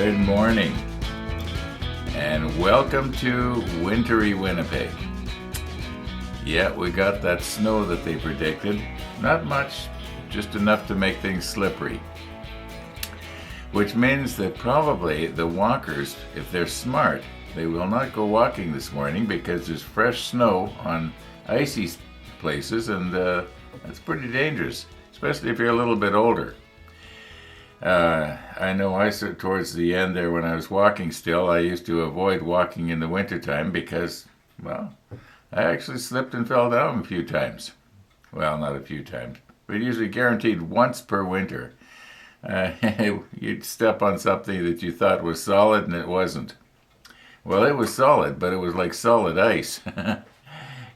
Good morning, and welcome to wintry Winnipeg. Yeah, we got that snow that they predicted. Not much, just enough to make things slippery. Which means that probably the walkers, if they're smart, they will not go walking this morning because there's fresh snow on icy places, and that's pretty dangerous, especially if you're a little bit older. I know towards the end there when I was walking still, I used to avoid walking in the wintertime because, well, I actually slipped and fell down a few times. Well, not a few times, but usually guaranteed once per winter. You'd step on something that you thought was solid and it wasn't. Well, it was solid, but it was like solid ice.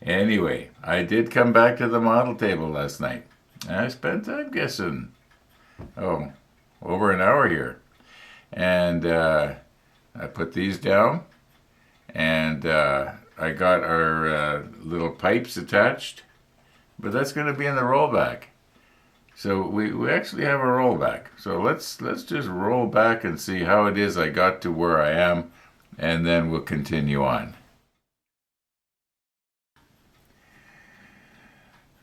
Anyway, I did come back to the model table last night. I spent time guessing. Over an hour here. And I put these down, and I got our little pipes attached, but that's going to be in the rollback. So we actually have a rollback. So let's just roll back and see how it is I got to where I am, and then we'll continue on.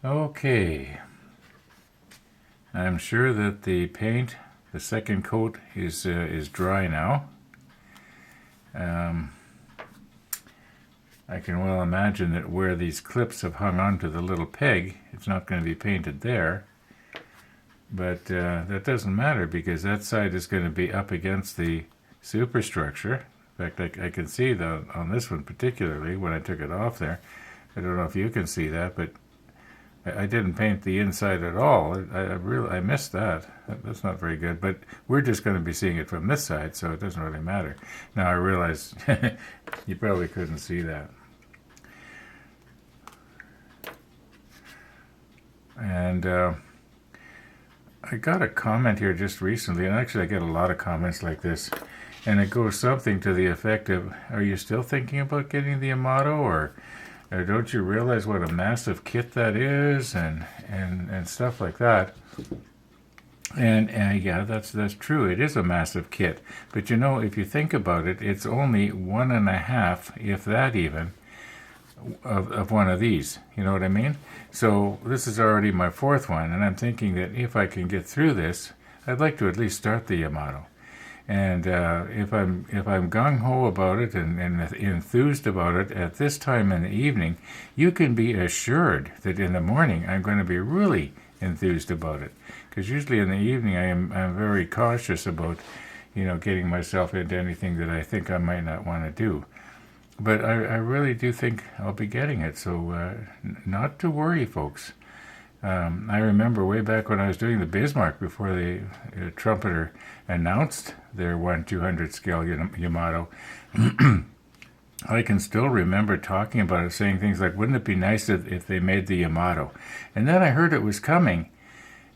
Okay. I'm sure that the second coat is dry now. I can well imagine that where these clips have hung onto the little peg, it's not going to be painted there. But that doesn't matter because that side is going to be up against the superstructure. In fact, I can see on this one particularly when I took it off there. I don't know if you can see that, but I didn't paint the inside at all. I missed that. That's not very good. But we're just going to be seeing it from this side, so it doesn't really matter. Now I realize you probably couldn't see that. And I got a comment here just recently, and actually I get a lot of comments like this, and it goes something to the effect of, are you still thinking about getting the Yamato, or don't you realize what a massive kit that is, and stuff like that. And yeah, that's true. It is a massive kit. But you know, if you think about it, it's only 1.5, if that even, of one of these. You know what I mean? So this is already my fourth one, and I'm thinking that if I can get through this, I'd like to at least start the Yamato. And if I'm gung-ho about it and enthused about it at this time in the evening, you can be assured that in the morning I'm going to be really enthused about it. Because usually in the evening I'm very cautious about, getting myself into anything that I think I might not want to do. But I really do think I'll be getting it, so not to worry, folks. I remember way back when I was doing the Bismarck before the Trumpeter announced their 1/200 scale Yamato. I can still remember talking about it, saying things like, wouldn't it be nice if they made the Yamato? And then I heard it was coming,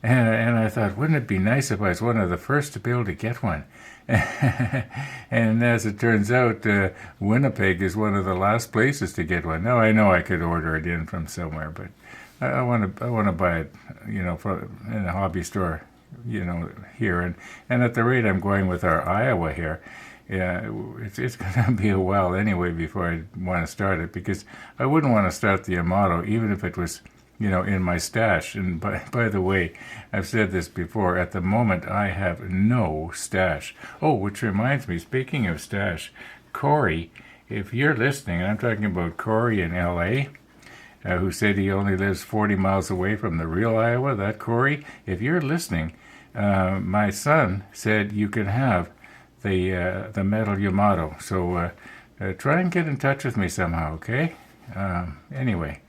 and I thought, wouldn't it be nice if I was one of the first to be able to get one? And as it turns out, Winnipeg is one of the last places to get one. Now I know I could order it in from somewhere, but I want to buy it, in a hobby store, here. And at the rate I'm going with our Iowa here, yeah, it's going to be a while anyway before I want to start it, because I wouldn't want to start the Yamato even if it was, in my stash. And by the way, I've said this before, at the moment I have no stash. Oh, which reminds me, speaking of stash, Corey, if you're listening, and I'm talking about Corey in L.A., who said he only lives 40 miles away from the real Iowa, that Corey, if you're listening, my son said you can have the metal Yamato. So try and get in touch with me somehow, okay? Anyway,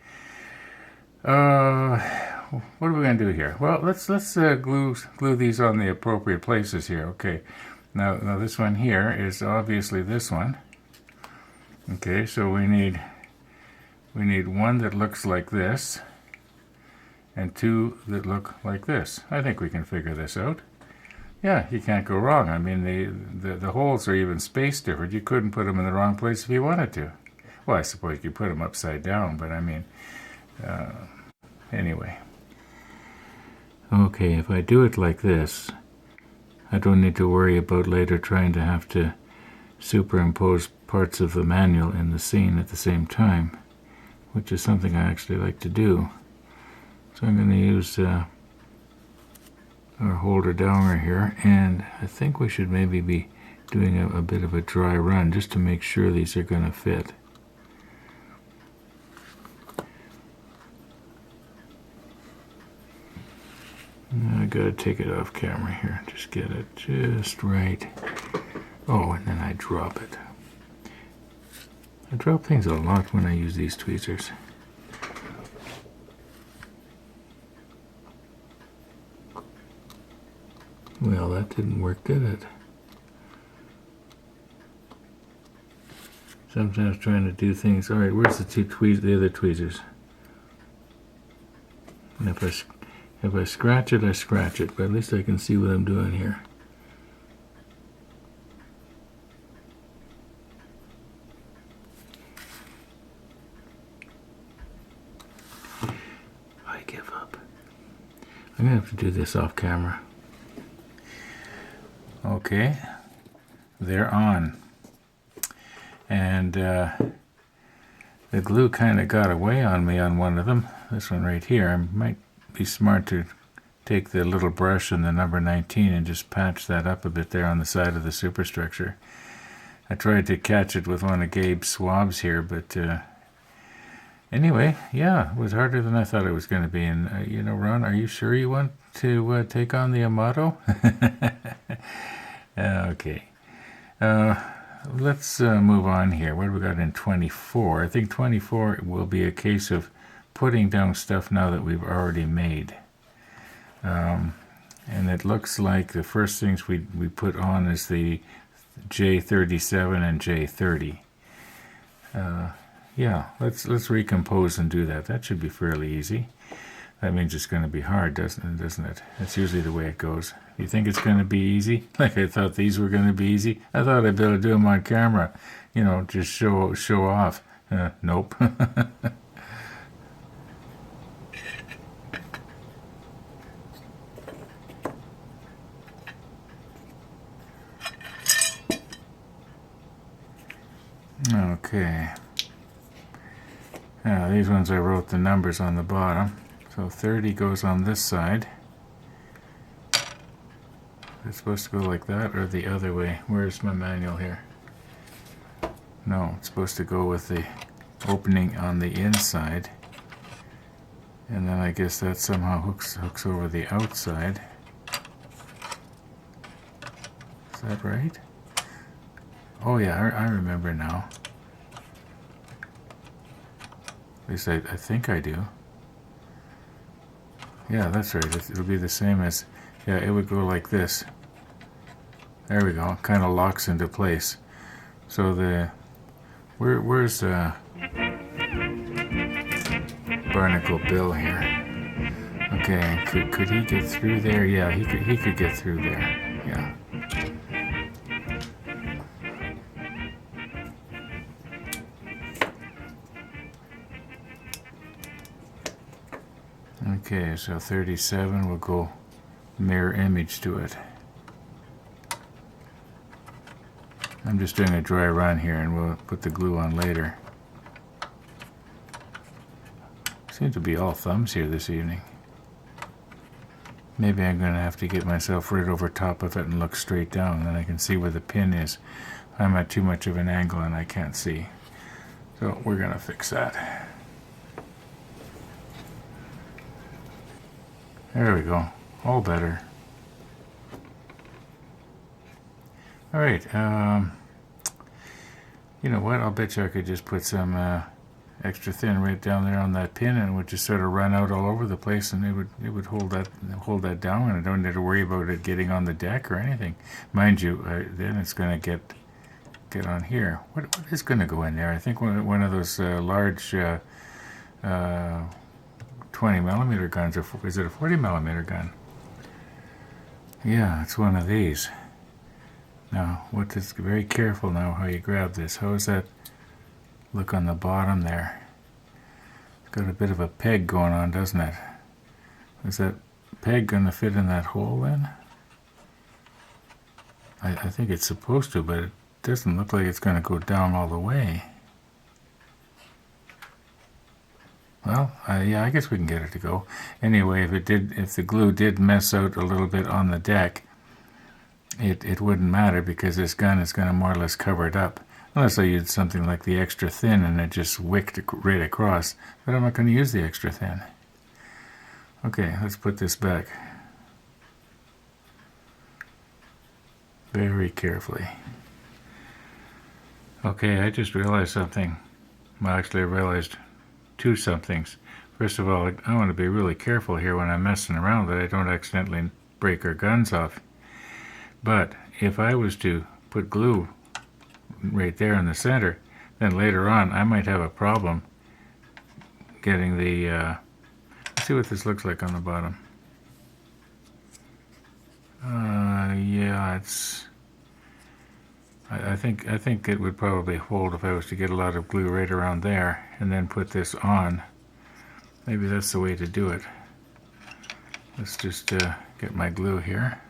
what are we going to do here? Well, let's glue these on the appropriate places here, okay? Now this one here is obviously this one. Okay, so we need one that looks like this, and two that look like this. I think we can figure this out. Yeah, you can't go wrong. I mean, the holes are even spaced different. You couldn't put them in the wrong place if you wanted to. Well, I suppose you could put them upside down, but I mean, anyway. Okay, if I do it like this, I don't need to worry about later trying to have to superimpose parts of the manual in the scene at the same time, which is something I actually like to do. So I'm going to use our holder downer here, and I think we should maybe be doing a bit of a dry run just to make sure these are going to fit. I gotta take it off camera here, just get it just right. Oh, and then I drop it. I drop things a lot when I use these tweezers. Well, that didn't work, did it? Sometimes trying to do things. All right, where's the other tweezers? And if I scratch it, I scratch it, but at least I can see what I'm doing here. I give up. I'm gonna have to do this off camera. Okay, they're on. And the glue kind of got away on me on one of them. This one right here. I might be smart to take the little brush and the number 19 and just patch that up a bit there on the side of the superstructure. I tried to catch it with one of Gabe's swabs here, but anyway, yeah, it was harder than I thought it was going to be. And you know, Ron, are you sure you want to take on the Yamato? Okay. Let's move on here. What have we got in 24? I think 24 will be a case of putting down stuff now that we've already made. And it looks like the first things we put on is the J37 and J30. Yeah, let's recompose and do that. That should be fairly easy. That means it's going to be hard, doesn't it? That's usually the way it goes. You think it's going to be easy? Like I thought these were going to be easy. I thought I'd be able to do them on camera. You know, just show off. Nope. Okay. Now these ones I wrote the numbers on the bottom. So 30 goes on this side. It's supposed to go like that or the other way. Where's my manual here? No, it's supposed to go with the opening on the inside. And then I guess that somehow hooks over the outside. Is that right? Oh yeah, I remember now. At least I think I do. Yeah, that's right. It'll be the same as, yeah, it would go like this. There we go. Kind of locks into place. So where's Barnacle Bill here? Okay, could he get through there? Yeah, he could get through there. Yeah. Okay, so 37 will go mirror image to it. I'm just doing a dry run here and we'll put the glue on later. Seem to be all thumbs here this evening. Maybe I'm going to have to get myself right over top of it and look straight down, then I can see where the pin is. I'm at too much of an angle and I can't see. So we're going to fix that. There we go. All better. All right. You know what? I'll bet you I could just put some extra thin right down there on that pin, and it would just sort of run out all over the place, and it would hold that down, and I don't need to worry about it getting on the deck or anything. Mind you, then it's going to get on here. What is going to go in there? I think one of those large 20mm guns, or is it a 40mm gun? Yeah, it's one of these. Now, very careful now how you grab this. How does that look on the bottom there? It's got a bit of a peg going on, doesn't it? Is that peg going to fit in that hole then? I think it's supposed to, but it doesn't look like it's going to go down all the way. Well, yeah, I guess we can get it to go. Anyway, if the glue did mess out a little bit on the deck, it wouldn't matter because this gun is going to more or less cover it up. Unless I used something like the extra thin and it just wicked right across. But I'm not going to use the extra thin. Okay, let's put this back very carefully. Okay, I just realized something. Well, actually, I realized two somethings. First of all, I want to be really careful here when I'm messing around that I don't accidentally break our guns off. But if I was to put glue right there in the center, then later on I might have a problem getting the let's see what this looks like on the bottom. Yeah, it's I think it would probably hold if I was to get a lot of glue right around there and then put this on. Maybe that's the way to do it. Let's just get my glue here.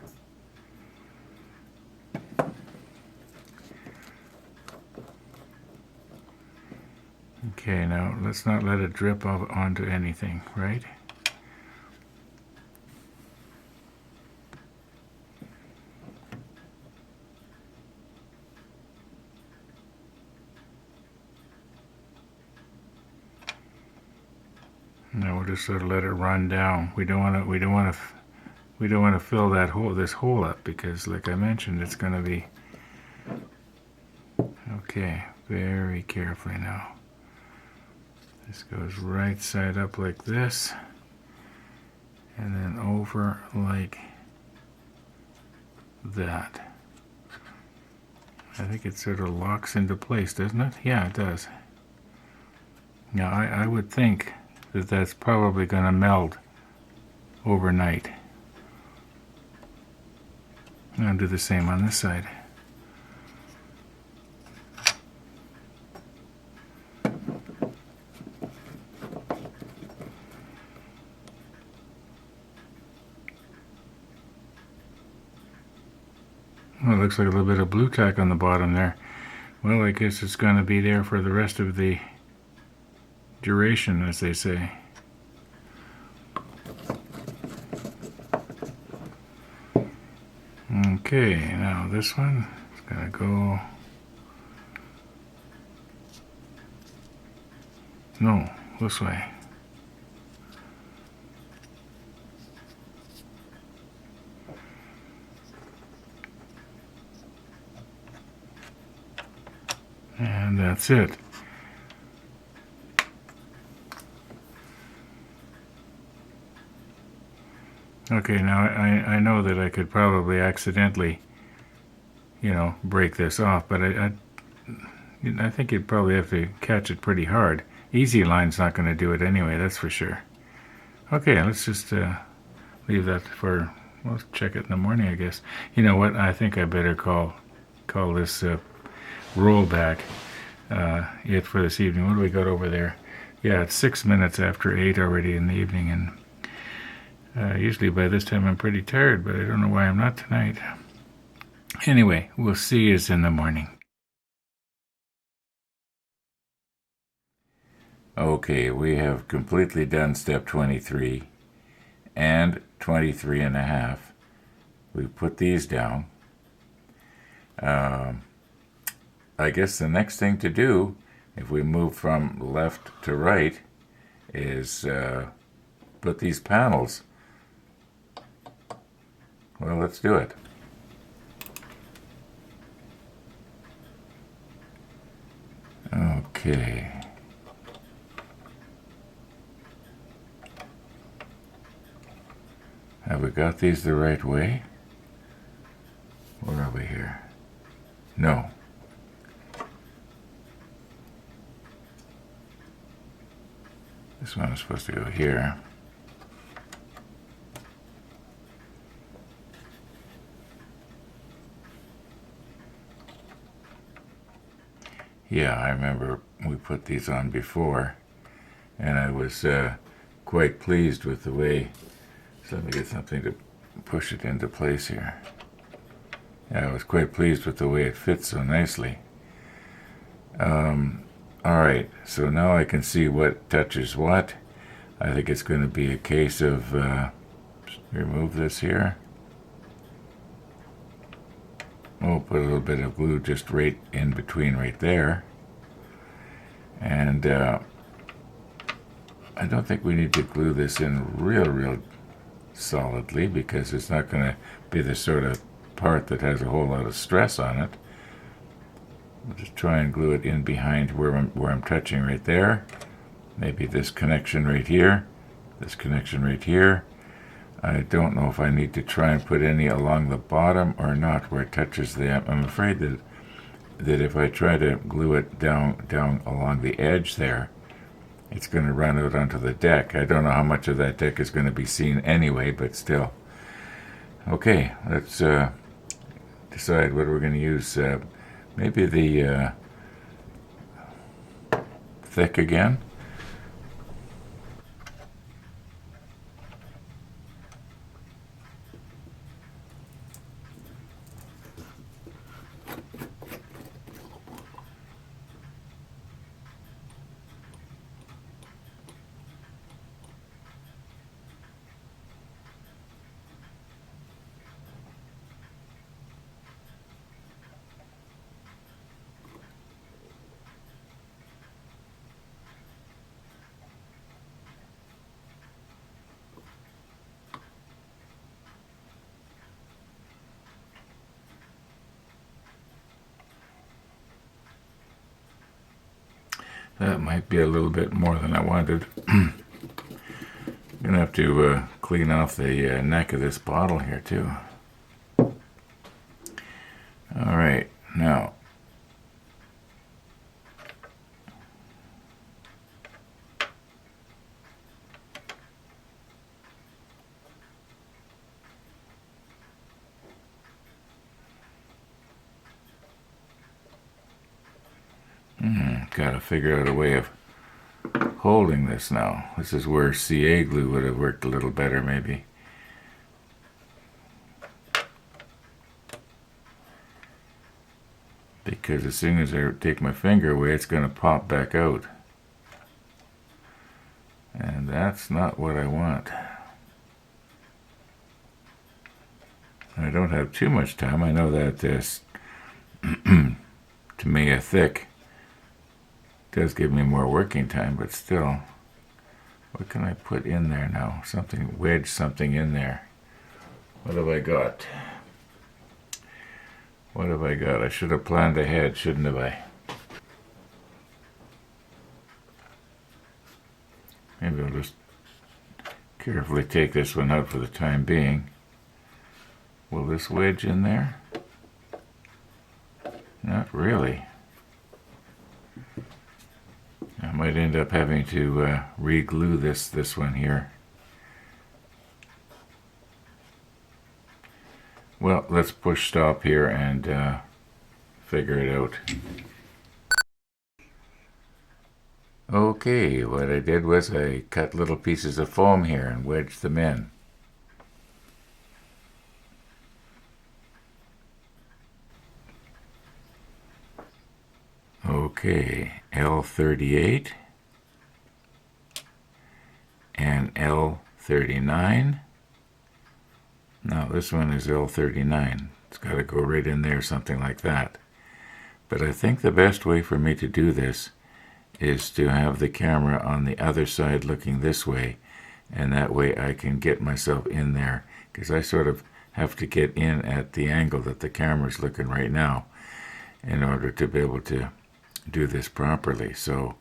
Okay, now let's not let it drip onto anything, right? Now we'll just sort of let it run down. We don't want to fill this hole up because, like I mentioned, it's going to be okay. Very carefully now. This goes right side up like this, and then over like that. I think it sort of locks into place, doesn't it? Yeah, it does. Now I would think that that's probably going to meld overnight. I'll do the same on this side. Well, it looks like a little bit of blue tack on the bottom there. Well, I guess it's going to be there for the rest of the duration, as they say. Okay, now this one is going to go... No, this way. And that's it. Okay, now I know that I could probably accidentally, break this off, but I think you'd probably have to catch it pretty hard. Easy line's not going to do it anyway, that's for sure. Okay, let's just leave that for, we'll check it in the morning, I guess. You know what, I think I better call this rollback it for this evening. What do we got over there? Yeah, it's 6 minutes after 8 already in the evening, and usually by this time I'm pretty tired, but I don't know why I'm not tonight. Anyway, we'll see you in the morning. Okay, we have completely done step 23 and 23 and a half. We put these down. I guess the next thing to do, if we move from left to right, is put these panels. Well, let's do it. Okay. Have we got these the right way? Where are we here? No. This one is supposed to go here. Yeah, I remember we put these on before, and I was quite pleased with the way. So let me get something to push it into place here. Yeah, I was quite pleased with the way it fits so nicely. Alright, so now I can see what touches what. I think it's going to be a case of remove this here. We'll put a little bit of glue just right in between right there. And I don't think we need to glue this in real solidly, because it's not going to be the sort of part that has a whole lot of stress on it. We'll just try and glue it in behind where I'm touching right there. Maybe this connection right here, this connection right here. I don't know if I need to try and put any along the bottom or not where it touches the... I'm afraid that if I try to glue it down along the edge there, it's going to run out onto the deck. I don't know how much of that deck is going to be seen anyway, but still. Okay, let's decide what we're going to use. Maybe the thick again. That might be a little bit more than I wanted. I'm going to have to clean off the neck of this bottle here too. Alright, now got to figure out a way of holding this now. This is where CA glue would have worked a little better maybe. Because as soon as I take my finger away, it's going to pop back out. And that's not what I want. I don't have too much time. I know that this, to me, a thick does give me more working time, but still, what can I put in there now? Something, wedge something in there. What have I got? What have I got? I should have planned ahead, shouldn't have I? Maybe I'll just carefully take this one out for the time being. Will this wedge in there? Not really. I might end up having to re-glue this one here. Well, let's push stop here and figure it out. Okay, what I did was I cut little pieces of foam here and wedged them in. Okay, L38 and L39. Now this one is L39. It's got to go right in there, something like that. But I think the best way for me to do this is to have the camera on the other side looking this way, and that way I can get myself in there, because I sort of have to get in at the angle that the camera's looking right now in order to be able to do this properly. So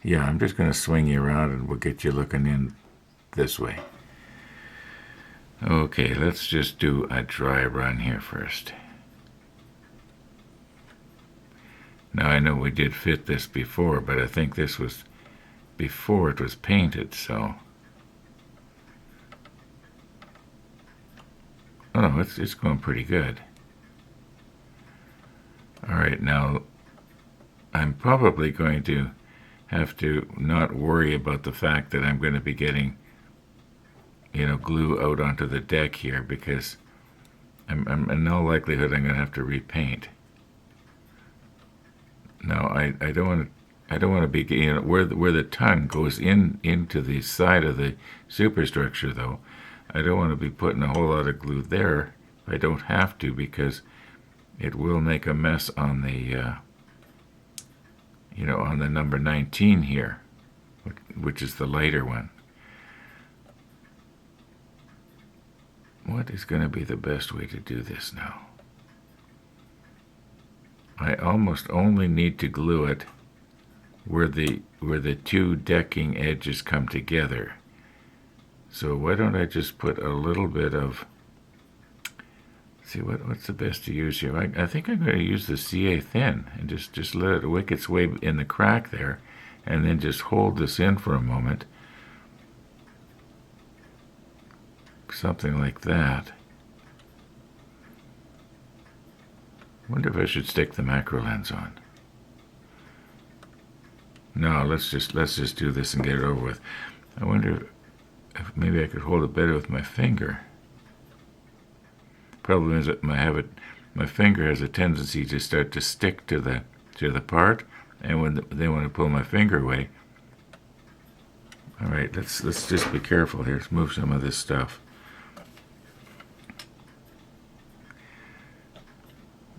yeah, I'm just going to swing you around and we'll get you looking in this way. Okay, let's just do a dry run here first. Now I know we did fit this before, but I think this was before it was painted, so... Oh no, it's going pretty good. Alright, now I'm probably going to have to not worry about the fact that I'm going to be getting, glue out onto the deck here, because in all likelihood, I'm going to have to repaint. No, I don't want to. I don't want to be, where the tongue goes into the side of the superstructure, though. I don't want to be putting a whole lot of glue there if I don't have to, because it will make a mess on the, on the number 19 here, which is the lighter one. What is going to be the best way to do this now? I almost only need to glue it where the two decking edges come together. So why don't I just put a little bit of, see what's the best to use here? I think I'm going to use the CA thin and just let it wick its way in the crack there, and then just hold this in for a moment. Something like that. Wonder if I should stick the macro lens on. No, let's just do this and get it over with. I wonder if maybe I could hold it better with my finger. Problem is that my finger has a tendency to start to stick to the part, and when I pull my finger away. All right, let's just be careful here. Let's move some of this stuff.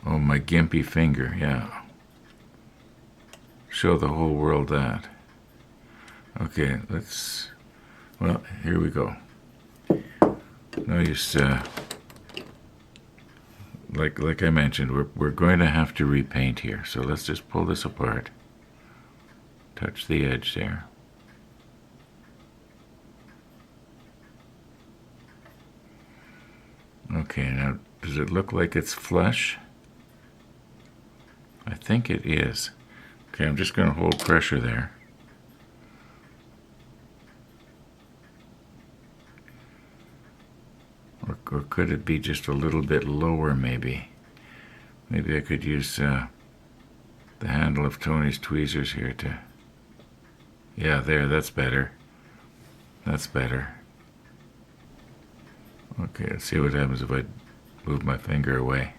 Oh, my gimpy finger, yeah. Show the whole world that. Okay, well, here we go. No use, like I mentioned, we're going to have to repaint here. So let's just pull this apart. Touch the edge there. Okay, now does it look like it's flush? I think it is. Okay, I'm just going to hold pressure there. Or could it be just a little bit lower, maybe? Maybe I could use the handle of Tony's tweezers here to... Yeah, there, that's better. That's better. Okay, let's see what happens if I move my finger away.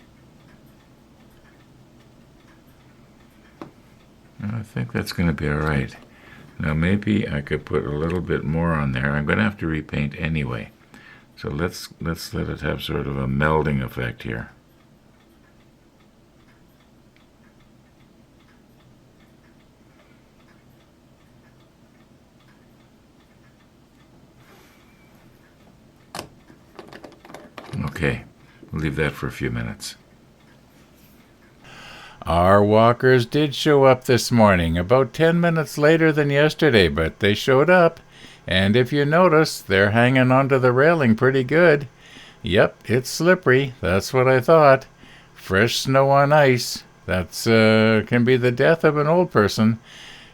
I think that's going to be all right. Now maybe I could put a little bit more on there. I'm going to have to repaint anyway. So let's let it have sort of a melding effect here. Okay, we'll leave that for a few minutes. Our walkers did show up this morning, about 10 minutes later than yesterday, but they showed up. And if you notice, they're hanging onto the railing pretty good. Yep, it's slippery. That's what I thought. Fresh snow on ice. That's can be the death of an old person.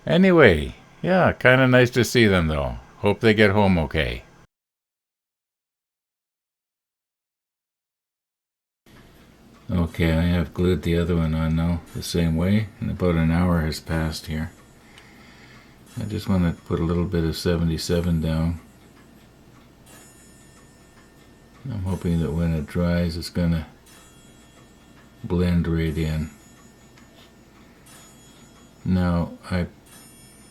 Anyway, yeah, kind of nice to see them, though. Hope they get home okay. Okay, I have glued the other one on now the same way, and about an hour has passed here. I just want to put a little bit of 77 down. I'm hoping that when it dries, it's going to blend right in. Now, I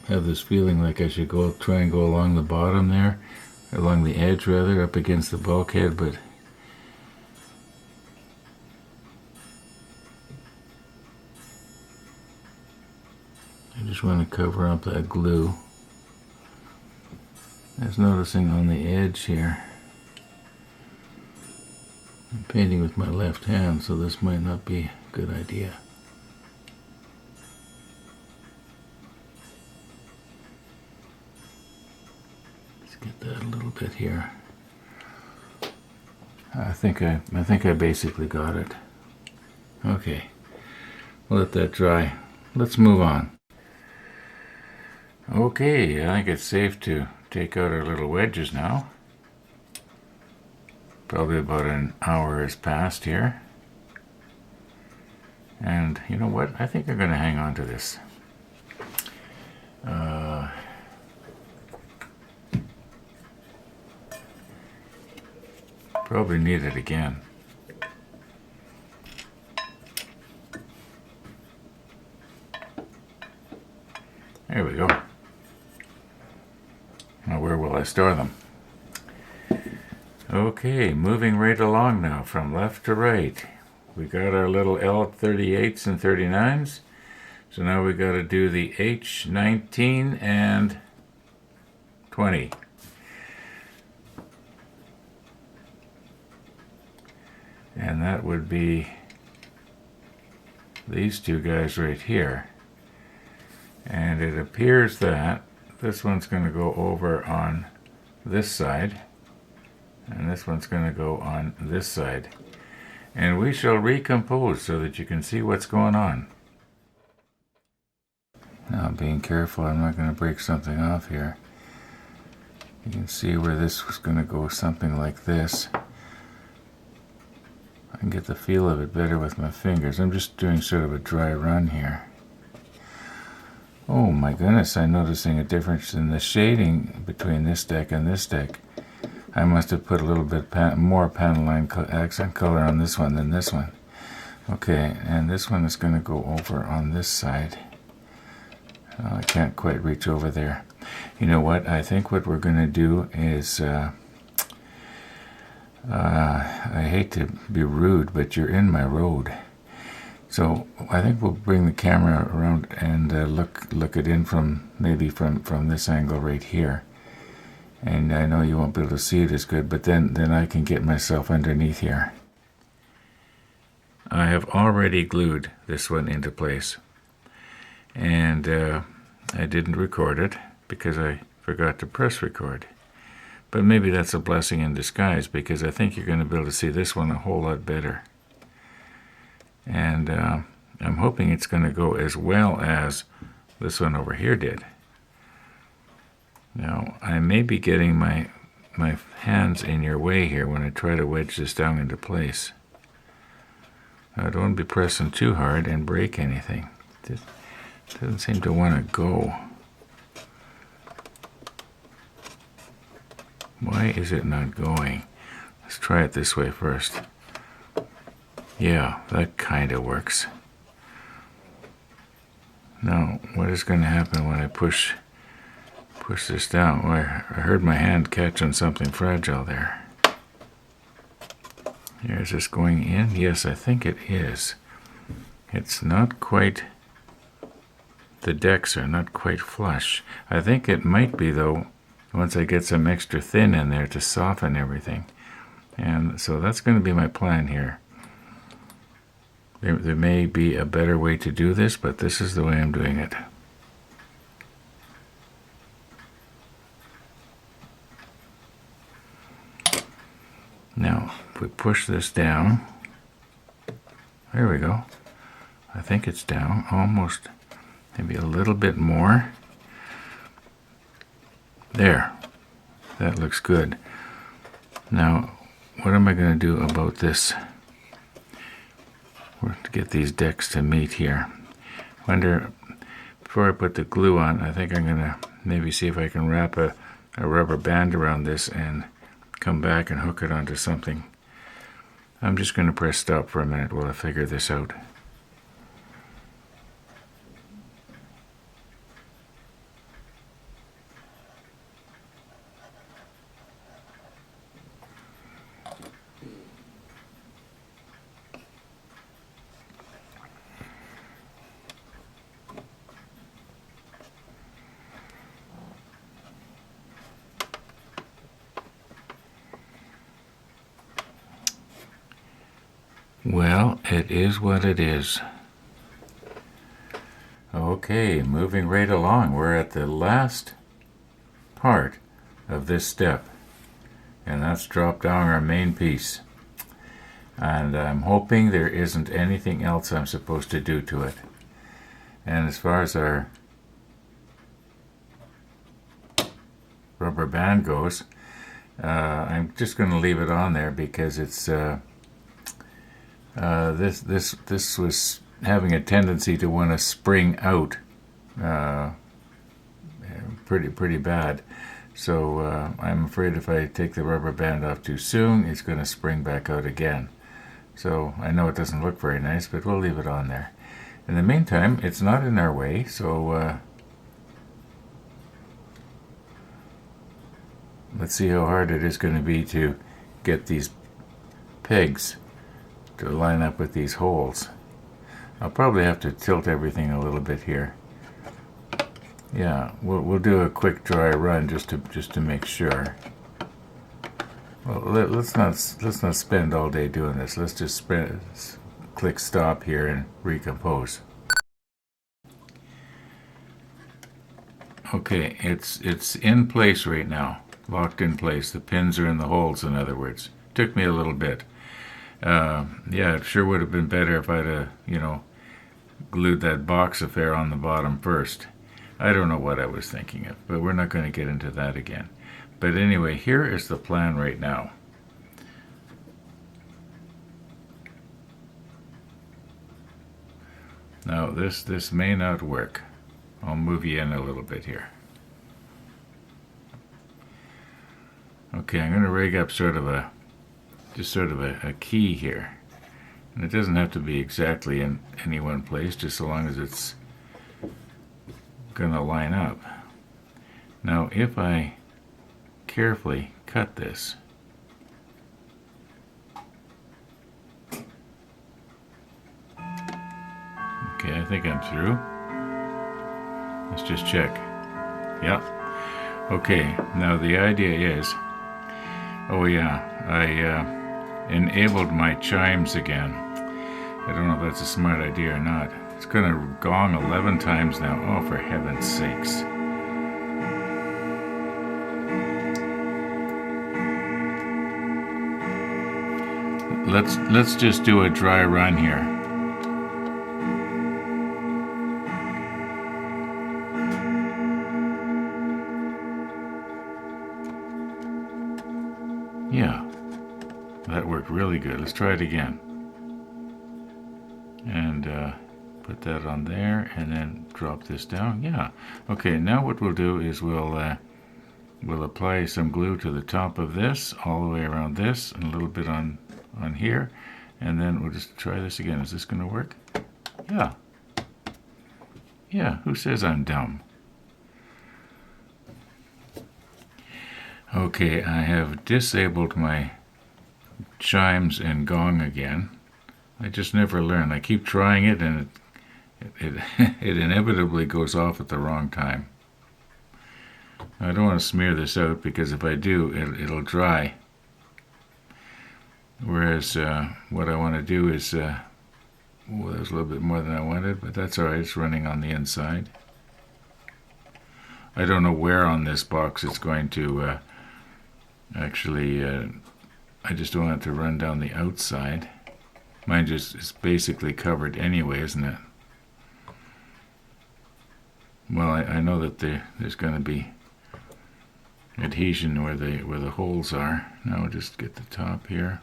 have this feeling like I should try and go along the bottom there, along the edge rather, up against the bulkhead, but I just want to cover up that glue. I was noticing on the edge here, I'm painting with my left hand, so this might not be a good idea. Let's get that a little bit here. I think I basically got it. Okay, we'll let that dry. Let's move on. Okay, I think it's safe to take out our little wedges now. Probably about an hour has passed here. And you know what? I think I'm going to hang on to this. Probably need it again. There we go. Now where will I store them? Okay, moving right along now from left to right. We got our little L38s and 39s. So now we got to do the H19 and 20. And that would be these two guys right here. And it appears that this one's going to go over on this side, and this one's going to go on this side. And we shall recompose so that you can see what's going on. Now, being careful, I'm not going to break something off here. You can see where this was going to go something like this. I can get the feel of it better with my fingers. I'm just doing sort of a dry run here. Oh my goodness, I'm noticing a difference in the shading between this deck and this deck. I must have put a little bit more panel line accent color on this one than this one. Okay, and this one is going to go over on this side. Oh, I can't quite reach over there. You know what? I think what we're going to do is, I hate to be rude, but you're in my road. So I think we'll bring the camera around and look it in from maybe from this angle right here. And I know you won't be able to see it as good, but then I can get myself underneath here. I have already glued this one into place. And I didn't record it because I forgot to press record. But maybe that's a blessing in disguise, because I think you're going to be able to see this one a whole lot better. And I'm hoping it's going to go as well as this one over here did. Now, I may be getting my hands in your way here when I try to wedge this down into place. I don't want to be pressing too hard and break anything. It doesn't seem to want to go. Why is it not going? Let's try it this way first. Yeah, that kind of works. Now, what is going to happen when I push this down? Oh, I heard my hand catch on something fragile there. Is this going in? Yes, I think it is. It's not quite, the decks are not quite flush. I think it might be, though, once I get some extra thin in there to soften everything. And so that's going to be my plan here. There may be a better way to do this, but this is the way I'm doing it. Now, if we push this down, there we go. I think it's down almost, maybe a little bit more. There, that looks good. Now, what am I going to do about this? We're to get these decks to meet here. Wonder, before I put the glue on, I think I'm going to maybe see if I can wrap a rubber band around this and come back and hook it onto something. I'm just going to press stop for a minute while I figure this out. Well, it is what it is. Okay, moving right along. We're at the last part of this step, and that's drop down our main piece. And I'm hoping there isn't anything else I'm supposed to do to it. And as far as our rubber band goes, I'm just going to leave it on there because it's this was having a tendency to want to spring out pretty bad. So I'm afraid if I take the rubber band off too soon, it's going to spring back out again. So I know it doesn't look very nice, but we'll leave it on there. In the meantime, it's not in our way, so let's see how hard it is going to be to get these pegs to line up with these holes. I'll probably have to tilt everything a little bit here. Yeah, we'll do a quick dry run just to make sure. Well, let's not spend all day doing this. Let's just click stop here and recompose. Okay, it's in place right now, locked in place. The pins are in the holes, in other words. Took me a little bit. Yeah, it sure would have been better if I'd glued that box affair on the bottom first. I don't know what I was thinking of, but we're not going to get into that again. But anyway, here is the plan right now. Now this may not work. I'll move you in a little bit here. Okay, I'm going to rig up sort of a key here. And it doesn't have to be exactly in any one place, just so long as it's going to line up. Now, if I carefully cut this, okay, I think I'm through. Let's just check. Yep. Okay, now the idea is, oh yeah, I enabled my chimes again. I don't know if that's a smart idea or not. It's going to gong 11 times now. Oh, for heaven's sakes. Let's just do a dry run here. Yeah, that worked really good. Let's try it again. And put that on there, and then drop this down. Yeah. Okay, now what we'll do is we'll apply some glue to the top of this, all the way around this, and a little bit on here, and then we'll just try this again. Is this going to work? Yeah. Yeah, who says I'm dumb? Okay, I have disabled my chimes and gong again. I just never learn. I keep trying it, and it inevitably goes off at the wrong time. I don't want to smear this out, because if I do, it'll dry. Whereas what I want to do is, well, that was a little bit more than I wanted, but that's all right. It's running on the inside. I don't know where on this box it's going to actually. I just don't want it to run down the outside. Mine just is basically covered anyway, isn't it? Well, I know that there's going to be adhesion where the holes are. Now we'll just get the top here.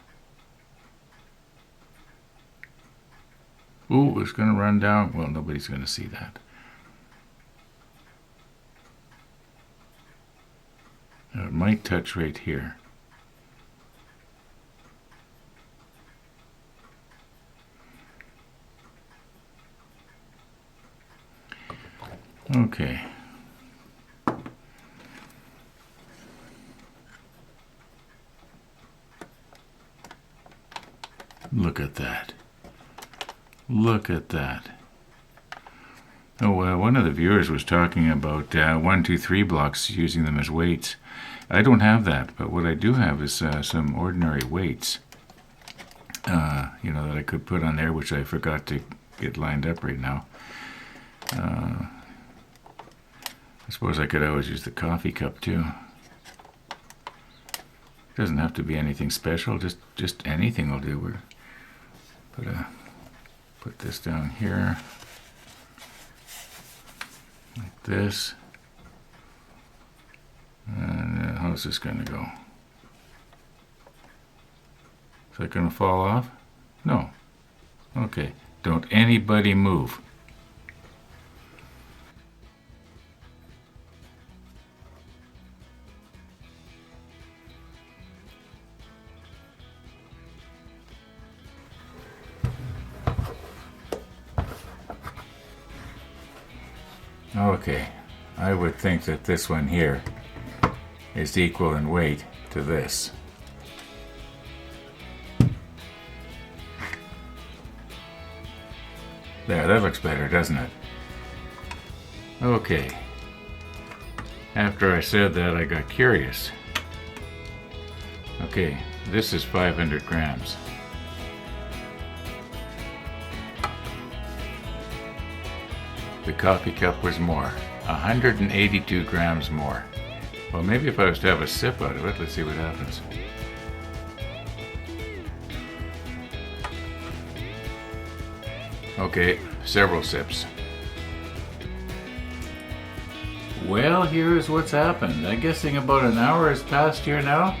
Ooh, it's going to run down. Well, nobody's going to see that. Now it might touch right here. Okay. Look at that. Look at that. Oh, one of the viewers was talking about 1, 2, 3 blocks, using them as weights. I don't have that, but what I do have is some ordinary weights, that I could put on there, which I forgot to get lined up right now. I suppose I could always use the coffee cup too. It doesn't have to be anything special, just anything will do. Put this down here, like this. And how's this going to go? Is that going to fall off? No. Okay. Don't anybody move. Okay, I would think that this one here is equal in weight to this. There, that looks better, doesn't it? Okay. After I said that, I got curious. Okay, this is 500 grams. The coffee cup was more, 182 grams more. Well, maybe if I was to have a sip out of it, let's see what happens. Okay, several sips. Well, here's what's happened. I'm guessing about an hour has passed here now,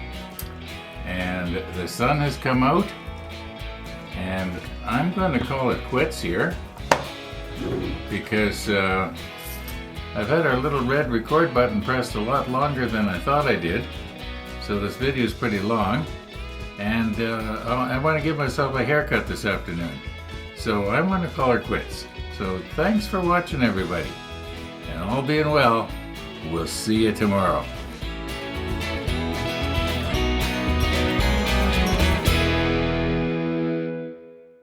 and the sun has come out, and I'm going to call it quits here because I've had our little red record button pressed a lot longer than I thought I did, so this video is pretty long, and I want to give myself a haircut this afternoon, so I'm going to call her quits. So thanks for watching, everybody, and all being well, we'll see you tomorrow.